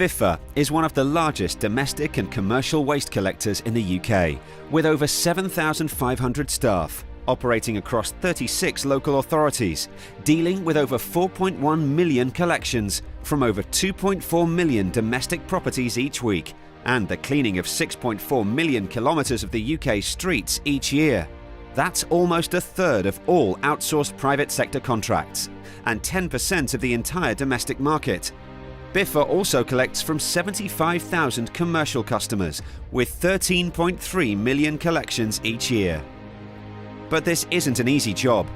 Biffa is one of the largest domestic and commercial waste collectors in the UK, with over 7,500 staff, operating across 36 local authorities, dealing with over 4.1 million collections from over 2.4 million domestic properties each week, and the cleaning of 6.4 million kilometres of the UK streets each year. That's almost a third of all outsourced private sector contracts, and 10% of the entire domestic market. Biffa also collects from 75,000 commercial customers, with 13.3 million collections each year. But this isn't an easy job.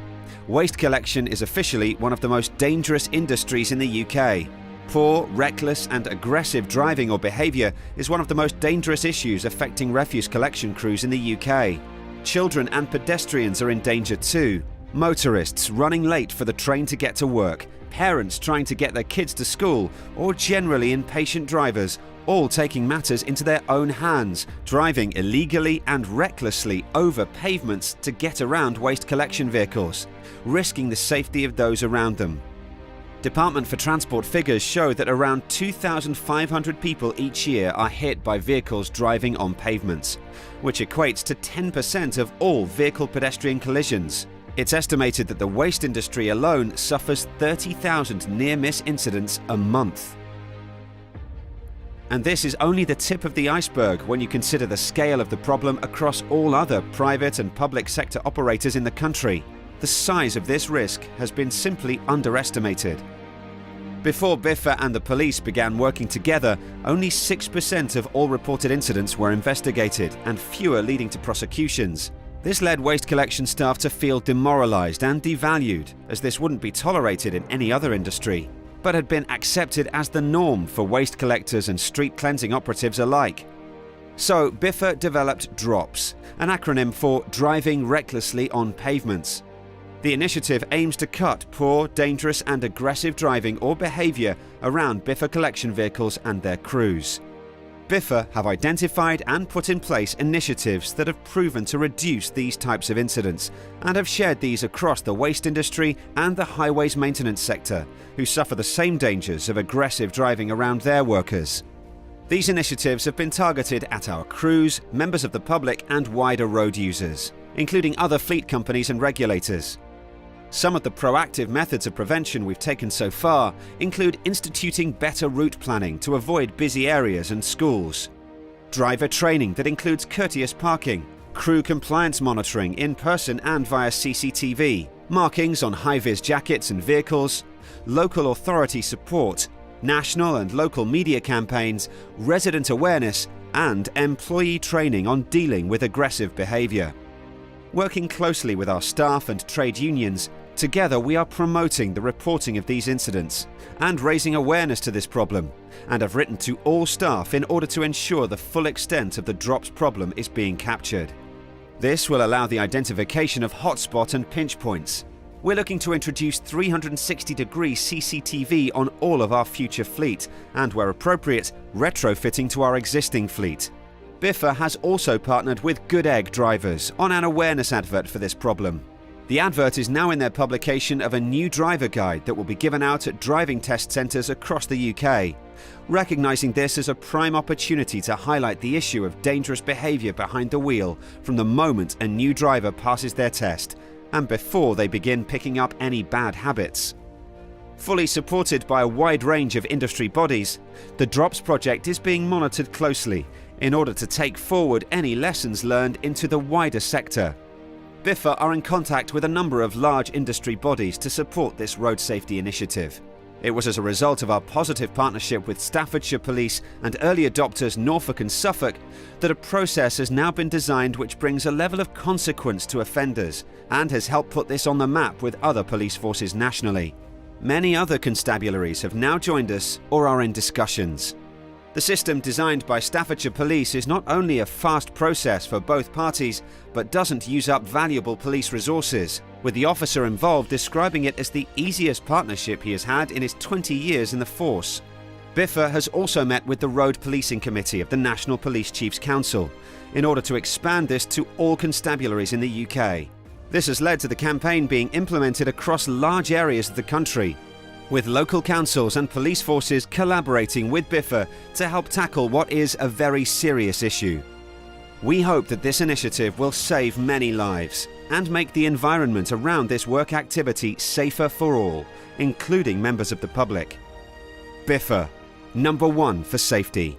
Waste collection is officially one of the most dangerous industries in the UK. Poor, reckless and aggressive driving or behaviour is one of the most dangerous issues affecting refuse collection crews in the UK. Children and pedestrians are in danger too. Motorists running late for the train to get to work, parents trying to get their kids to school, or generally impatient drivers, all taking matters into their own hands, driving illegally and recklessly over pavements to get around waste collection vehicles, risking the safety of those around them. Department for Transport figures show that around 2,500 people each year are hit by vehicles driving on pavements, which equates to 10% of all vehicle-pedestrian collisions. It's estimated that the waste industry alone suffers 30,000 near-miss incidents a month. And this is only the tip of the iceberg when you consider the scale of the problem across all other private and public sector operators in the country. The size of this risk has been simply underestimated. Before Biffa and the police began working together, only 6% of all reported incidents were investigated, and fewer leading to prosecutions. This led waste collection staff to feel demoralised and devalued, as this wouldn't be tolerated in any other industry, but had been accepted as the norm for waste collectors and street cleansing operatives alike. So Biffa developed DROPS, an acronym for Driving Recklessly on Pavements. The initiative aims to cut poor, dangerous and aggressive driving or behaviour around Biffa collection vehicles and their crews. Biffa have identified and put in place initiatives that have proven to reduce these types of incidents, and have shared these across the waste industry and the highways maintenance sector, who suffer the same dangers of aggressive driving around their workers. These initiatives have been targeted at our crews, members of the public and wider road users, including other fleet companies and regulators. Some of the proactive methods of prevention we've taken so far include instituting better route planning to avoid busy areas and schools, driver training that includes courteous parking, crew compliance monitoring in person and via CCTV, markings on high-vis jackets and vehicles, local authority support, national and local media campaigns, resident awareness, and employee training on dealing with aggressive behaviour. Working closely with our staff and trade unions, together we are promoting the reporting of these incidents and raising awareness to this problem, and have written to all staff in order to ensure the full extent of the DROPS problem is being captured. This will allow the identification of hotspot and pinch points. We're looking to introduce 360-degree CCTV on all of our future fleet, and where appropriate, retrofitting to our existing fleet. Biffa has also partnered with Good Egg drivers on an awareness advert for this problem. The advert is now in their publication of a new driver guide that will be given out at driving test centres across the UK, recognising this as a prime opportunity to highlight the issue of dangerous behaviour behind the wheel from the moment a new driver passes their test and before they begin picking up any bad habits. Fully supported by a wide range of industry bodies, the DROPS project is being monitored closely in order to take forward any lessons learned into the wider sector. Biffa are in contact with a number of large industry bodies to support this road safety initiative. It was as a result of our positive partnership with Staffordshire Police and early adopters Norfolk and Suffolk that a process has now been designed which brings a level of consequence to offenders and has helped put this on the map with other police forces nationally. Many other constabularies have now joined us or are in discussions. The system designed by Staffordshire Police is not only a fast process for both parties, but doesn't use up valuable police resources, with the officer involved describing it as the easiest partnership he has had in his 20 years in the force. Biffa has also met with the Road Policing Committee of the National Police Chiefs Council in order to expand this to all constabularies in the UK. This has led to the campaign being implemented across large areas of the country. with local councils and police forces collaborating with Biffa to help tackle what is a very serious issue. We hope that this initiative will save many lives and make the environment around this work activity safer for all, including members of the public. Biffa, #1 for safety.